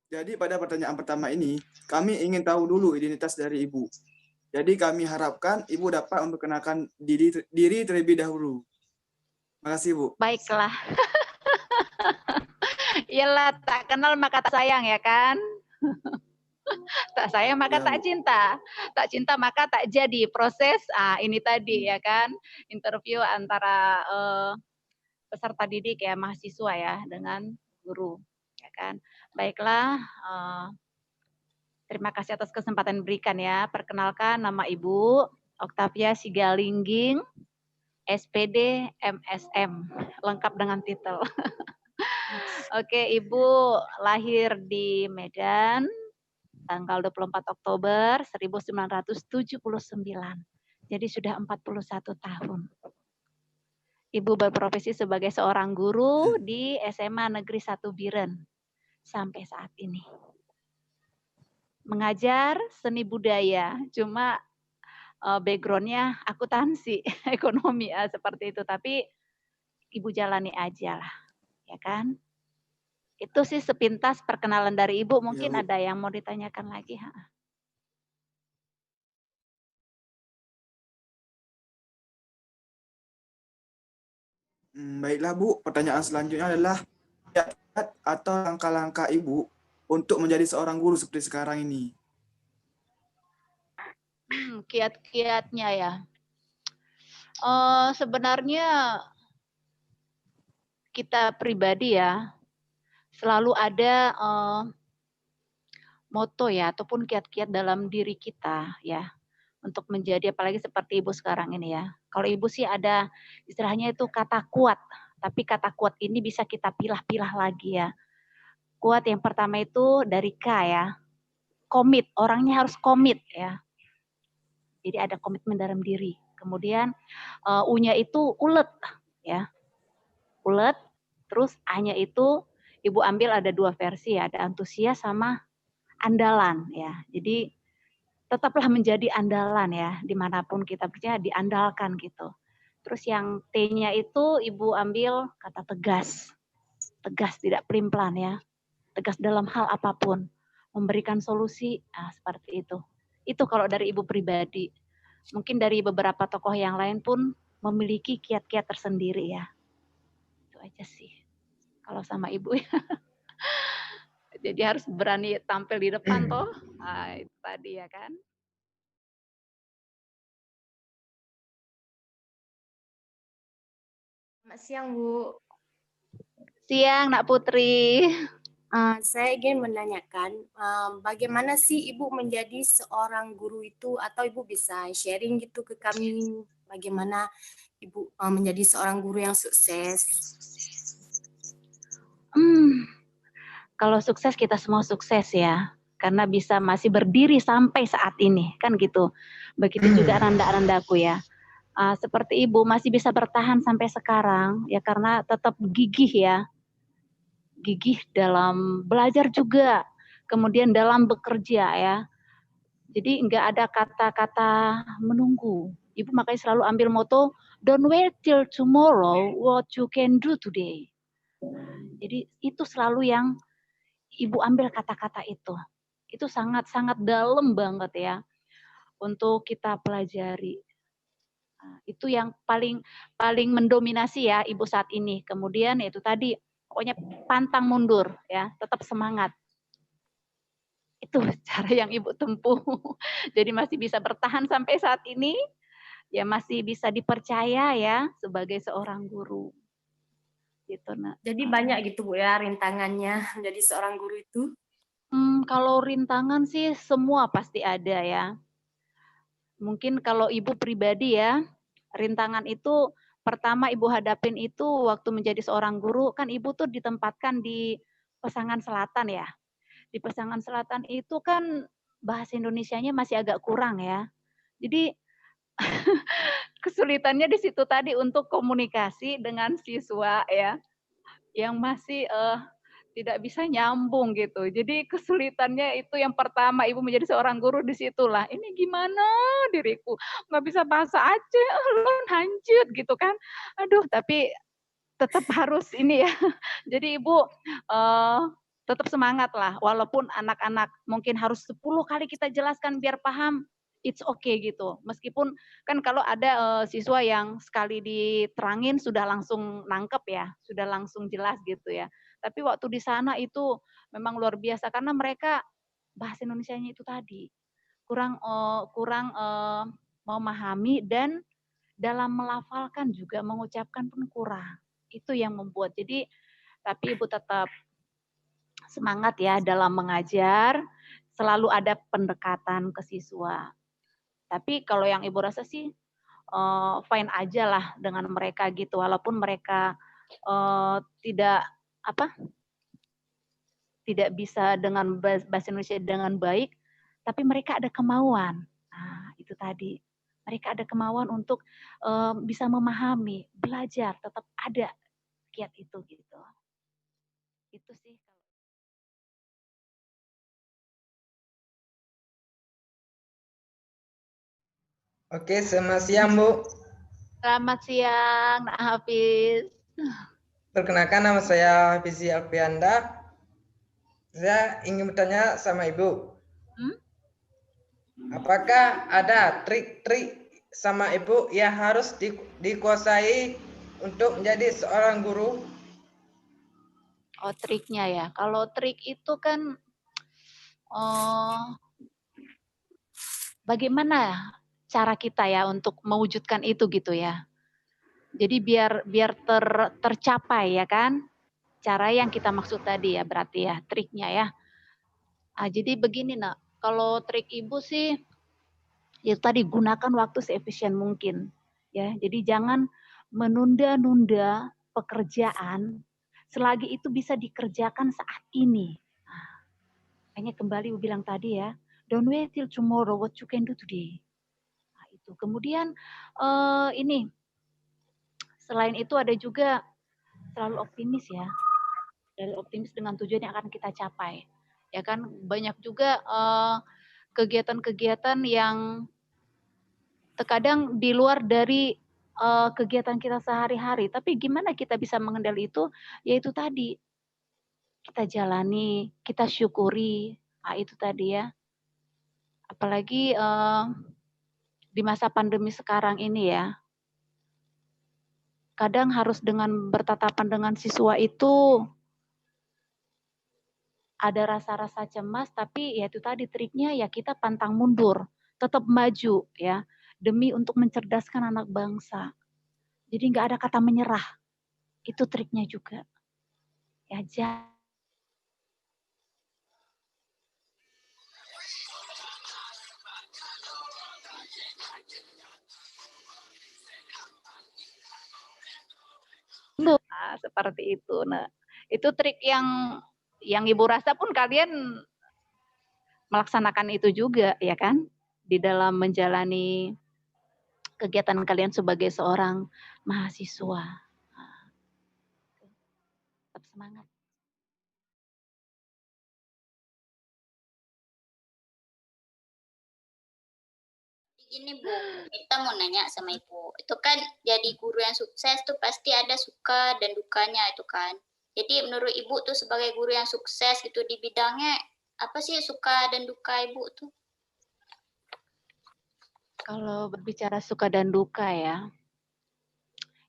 Jadi pada pertanyaan pertama ini, kami ingin tahu dulu identitas dari Ibu. Jadi kami harapkan Ibu dapat memperkenalkan diri terlebih dahulu. Makasih, Bu. Baiklah. Iyalah, tak kenal maka tak sayang ya kan? Tak sayang maka Ya, tak Bu. cinta. Tak cinta maka tak jadi proses. Ini tadi ya kan, interview antara peserta didik ya, mahasiswa ya dengan guru ya kan. Baiklah, terima kasih atas kesempatan diberikan ya. Perkenalkan, nama Ibu Octavia Sigalingging, SPD MSM, lengkap dengan titel. Oke, Ibu lahir di Medan tanggal 24 Oktober 1979. Jadi sudah 41 tahun. Ibu berprofesi sebagai seorang guru di SMA Negeri 1 Biren sampai saat ini. Mengajar seni budaya, cuma background-nya akuntansi, ekonomi seperti itu. Tapi Ibu jalani aja lah, ya kan? Itu sih sepintas perkenalan dari Ibu. Ya, Mungkin Bu. ada yang mau ditanyakan lagi? Baiklah, Bu. Pertanyaan selanjutnya adalah kiat atau langkah-langkah Ibu untuk menjadi seorang guru seperti sekarang ini. Kiat-kiatnya ya. Sebenarnya kita pribadi ya selalu ada moto ya ataupun kiat-kiat dalam diri kita ya untuk menjadi apalagi seperti Ibu sekarang ini ya. Kalau Ibu sih ada istilahnya itu kata kuat, tapi kata kuat ini bisa kita pilah-pilah lagi ya. Kuat yang pertama itu dari K ya. Komit, orangnya harus komit ya. Jadi ada komitmen dalam diri. Kemudian U-nya itu ulet ya. Ulet, terus A-nya itu Ibu ambil ada 2 versi ya, ada antusias sama andalan ya. Jadi tetaplah menjadi andalan ya, dimanapun kita kerja diandalkan gitu. Terus yang T-nya itu Ibu ambil kata tegas. Tegas tidak pelin-pelan ya. Tegas dalam hal apapun. Memberikan solusi, seperti itu. Itu kalau dari Ibu pribadi. Mungkin dari beberapa tokoh yang lain pun memiliki kiat-kiat tersendiri ya. Itu aja sih. Kalau sama Ibu ya. Jadi harus berani tampil di depan toh. Itu tadi ya kan. Selamat siang, Bu. Siang, Nak Putri. Saya ingin menanyakan, bagaimana sih Ibu menjadi seorang guru itu, atau Ibu bisa sharing gitu ke kami, bagaimana Ibu menjadi seorang guru yang sukses? Kalau sukses kita semua sukses ya, karena bisa masih berdiri sampai saat ini, kan gitu. Begitu juga randa-randaku ya. Seperti Ibu masih bisa bertahan sampai sekarang, ya karena tetap gigih ya. Gigih dalam belajar juga, kemudian dalam bekerja ya. Jadi enggak ada kata-kata menunggu. Ibu makanya selalu ambil moto, don't wait till tomorrow, what you can do today. Jadi itu selalu yang Ibu ambil kata-kata itu. Itu sangat-sangat dalam banget ya untuk kita pelajari. Itu yang paling mendominasi ya Ibu saat ini. Kemudian itu tadi pokoknya pantang mundur ya, tetap semangat. Itu cara yang Ibu tempuh. Jadi masih bisa bertahan sampai saat ini, ya masih bisa dipercaya ya sebagai seorang guru. Gitu, Nak. Jadi banyak gitu, Bu ya, rintangannya menjadi seorang guru itu? Kalau rintangan sih semua pasti ada ya. Mungkin kalau Ibu pribadi ya, rintangan itu pertama Ibu hadapin itu waktu menjadi seorang guru, kan Ibu tuh ditempatkan di Pesangan Selatan ya. Di Pesangan Selatan itu kan bahasa Indonesianya masih agak kurang ya. Jadi kesulitannya di situ tadi untuk komunikasi dengan siswa ya, yang masih tidak bisa nyambung gitu. Jadi kesulitannya itu yang pertama Ibu menjadi seorang guru di situlah. Ini gimana diriku, nggak bisa bahasa Aceh, ulun hancur gitu kan. Aduh, tapi tetap harus ini ya. Jadi Ibu tetap semangat lah, walaupun anak-anak mungkin harus 10 kali kita jelaskan biar paham, it's okay gitu. Meskipun kan kalau ada siswa yang sekali diterangin sudah langsung nangkep ya, sudah langsung jelas gitu ya. Tapi waktu di sana itu memang luar biasa karena mereka bahasa Indonesianya itu tadi kurang memahami dan dalam melafalkan juga mengucapkan pun kurang. Itu yang membuat. Jadi tapi Ibu tetap semangat ya dalam mengajar, selalu ada pendekatan ke siswa. Tapi kalau yang Ibu rasa sih fine aja lah dengan mereka gitu, walaupun mereka tidak apa tidak bisa dengan bahasa Indonesia dengan baik, tapi mereka ada kemauan. Nah, itu tadi. Mereka ada kemauan untuk bisa memahami, belajar, tetap ada kiat itu gitu. Itu sih. Oke, selamat siang Bu. Selamat siang, Nak Hafiz. Perkenalkan nama saya Hafizi Alfianda. Saya ingin bertanya sama Ibu. Apakah ada trik-trik sama Ibu yang harus dikuasai untuk menjadi seorang guru? Oh, triknya ya. Kalau trik itu kan bagaimana cara kita ya untuk mewujudkan itu gitu ya. Jadi biar tercapai ya kan. Cara yang kita maksud tadi ya berarti ya triknya ya. Jadi begini Nak, kalau trik Ibu sih itu tadi gunakan waktu seefisien mungkin ya. Jadi jangan menunda-nunda pekerjaan selagi itu bisa dikerjakan saat ini. Hanya kembali Ibu bilang tadi ya, don't wait till tomorrow what you can do today. Nah, itu. Kemudian ini selain itu ada juga selalu optimis ya. Selalu optimis dengan tujuan yang akan kita capai. Ya kan banyak juga kegiatan-kegiatan yang terkadang di luar dari kegiatan kita sehari-hari. Tapi gimana kita bisa mengendali itu? Yaitu tadi kita jalani, kita syukuri. Nah, itu tadi ya. Apalagi di masa pandemi sekarang ini ya. Kadang harus dengan bertatapan dengan siswa itu ada rasa-rasa cemas, tapi ya itu tadi triknya ya kita pantang mundur, tetap maju ya, demi untuk mencerdaskan anak bangsa. Jadi nggak ada kata menyerah, itu triknya juga. Ya seperti itu. Nah, itu trik yang Ibu rasa pun kalian melaksanakan itu juga ya kan di dalam menjalani kegiatan kalian sebagai seorang mahasiswa. Nah, tetap semangat. Gini Bu, kita mau nanya sama Ibu. Itu kan jadi guru yang sukses tuh pasti ada suka dan dukanya itu kan. Jadi menurut Ibu tuh sebagai guru yang sukses itu di bidangnya apa sih suka dan duka Ibu tuh? Kalau berbicara suka dan duka ya,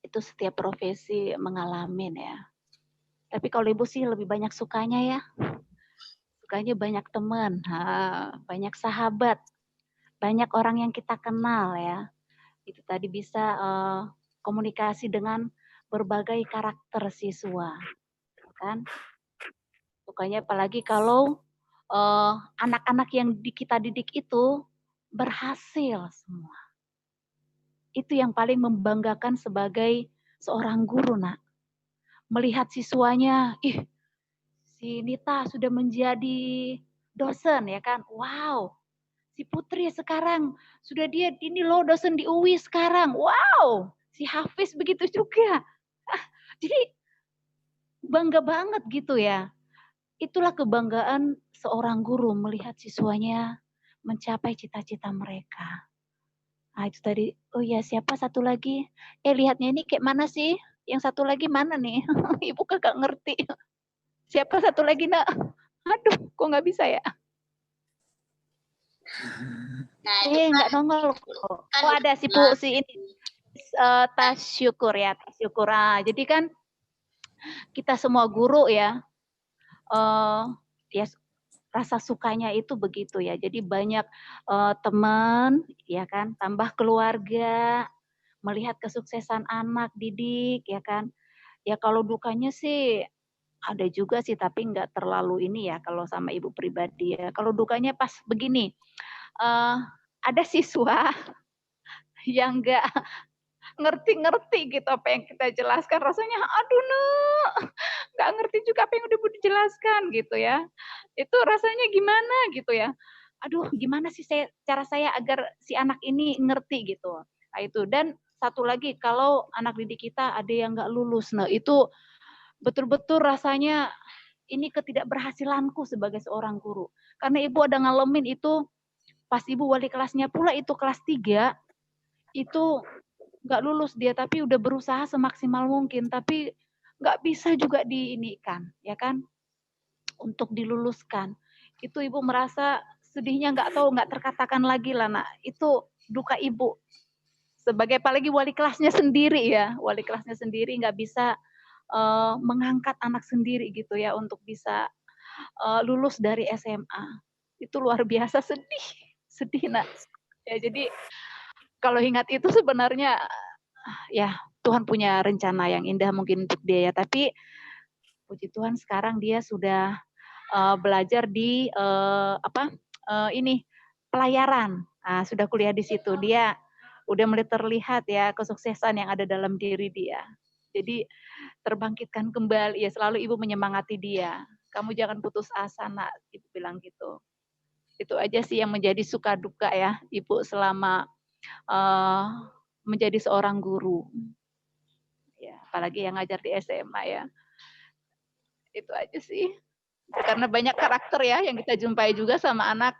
itu setiap profesi mengalami ya. Tapi kalau Ibu sih lebih banyak sukanya ya. Sukanya banyak teman, banyak sahabat, banyak orang yang kita kenal ya. Itu tadi bisa komunikasi dengan berbagai karakter siswa, kan? Sukanya apalagi kalau anak-anak yang kita didik itu berhasil semua. Itu yang paling membanggakan sebagai seorang guru, Nak. Melihat siswanya, si Nita sudah menjadi dosen ya kan. Wow. Si Putri sekarang sudah dia ini loh dosen di UI sekarang. Wow. Si Hafiz begitu juga. Jadi bangga banget gitu ya. Itulah kebanggaan seorang guru melihat siswanya mencapai cita-cita mereka. Nah itu tadi, oh ya siapa satu lagi? Lihatnya ini kayak mana sih? Yang satu lagi mana nih? Ibu kagak ngerti. Siapa satu lagi, Nak? Aduh, kok nggak bisa ya? Nah, itu kan Nggak nongol kok. kan Oh, udah ada si bilang. si ini. Tasyukur ya, tasyukur. Jadi kan kita semua guru ya, ya rasa sukanya itu begitu ya. Jadi banyak teman, ya kan, tambah keluarga, melihat kesuksesan anak didik, ya kan. Ya kalau dukanya sih ada juga sih, tapi nggak terlalu ini ya kalau sama ibu pribadi ya. Kalau dukanya pas begini, ada siswa yang nggak ngerti-ngerti gitu apa yang kita jelaskan, rasanya aduh nggak ngerti juga apa yang udah dijelaskan gitu ya. Itu rasanya gimana gitu ya. Aduh gimana sih cara saya agar si anak ini ngerti gitu. Nah itu, dan satu lagi kalau anak didik kita ada yang nggak lulus, nah itu betul-betul rasanya ini ketidakberhasilanku sebagai seorang guru. Karena ibu ada ngalamin itu pas ibu wali kelasnya pula itu kelas 3, itu nggak lulus dia, tapi udah berusaha semaksimal mungkin, tapi nggak bisa juga diinikan, ya kan, untuk diluluskan. Itu ibu merasa sedihnya nggak tahu, nggak terkatakan lagi lah, Nak. Itu duka ibu. Sebagai apalagi wali kelasnya sendiri ya, wali kelasnya sendiri nggak bisa mengangkat anak sendiri gitu ya untuk bisa lulus dari SMA. Itu luar biasa sedih, sedih Nak. Ya jadi kalau ingat itu sebenarnya ya Tuhan punya rencana yang indah mungkin untuk dia ya, tapi puji Tuhan sekarang dia sudah belajar di ini pelayaran. Nah, sudah kuliah di situ. Dia udah mulai terlihat ya kesuksesan yang ada dalam diri dia. Jadi terbangkitkan kembali ya, selalu ibu menyemangati dia. Kamu jangan putus asa, Nak, ibu bilang gitu. Itu aja sih yang menjadi suka duka ya ibu selama menjadi seorang guru. Ya, apalagi yang ngajar di SMA ya. Itu aja sih. Karena banyak karakter ya yang kita jumpai juga sama anak.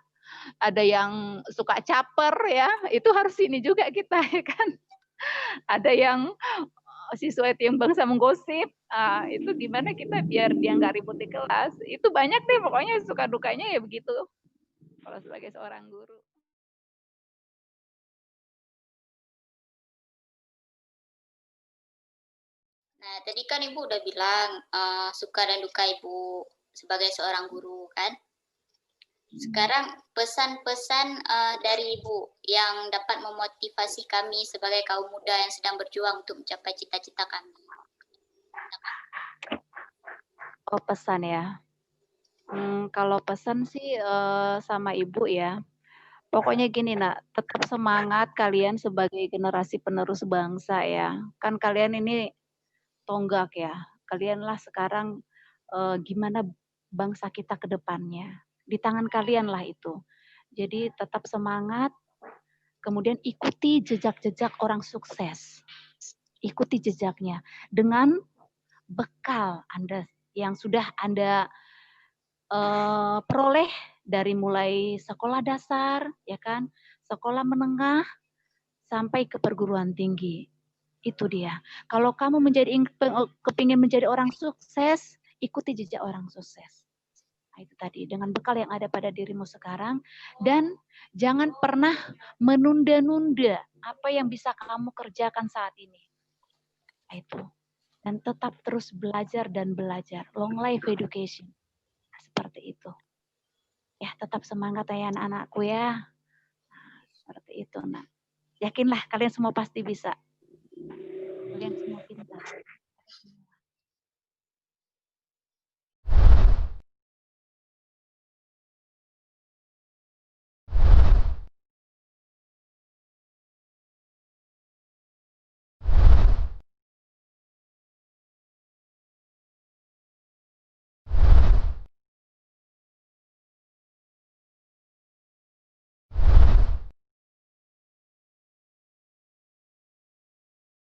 Ada yang suka caper ya, itu harus ini juga kita ya kan. Ada yang siswa itu yang bangsa menggosip, itu gimana kita biar dia nggak ribut di kelas. Itu banyak deh pokoknya suka dukanya ya begitu. Kalau sebagai seorang guru. Nah, tadi kan Ibu udah bilang suka dan duka Ibu sebagai seorang guru kan. Sekarang pesan-pesan dari Ibu yang dapat memotivasi kami sebagai kaum muda yang sedang berjuang untuk mencapai cita-cita kami. Oh, pesan ya. Kalau pesan sih sama Ibu ya. Pokoknya gini, Nak, tetap semangat kalian sebagai generasi penerus bangsa ya. Kan kalian ini tonggak ya. Kalianlah sekarang gimana bangsa kita ke depannya. Di tangan kalian lah itu. Jadi tetap semangat, kemudian ikuti jejak-jejak orang sukses. Ikuti jejaknya dengan bekal Anda yang sudah Anda peroleh dari mulai sekolah dasar, ya kan, sekolah menengah, sampai ke perguruan tinggi. Itu dia. Kalau kamu kepingin menjadi orang sukses, ikuti jejak orang sukses. Nah, itu tadi, dengan bekal yang ada pada dirimu sekarang, dan jangan pernah menunda-nunda apa yang bisa kamu kerjakan saat ini. Nah, itu. Dan tetap terus belajar dan belajar. Long life education. Nah, seperti itu. Ya, tetap semangat ya anak-anakku ya. Nah, seperti itu, Nak. Yakinlah kalian semua pasti bisa.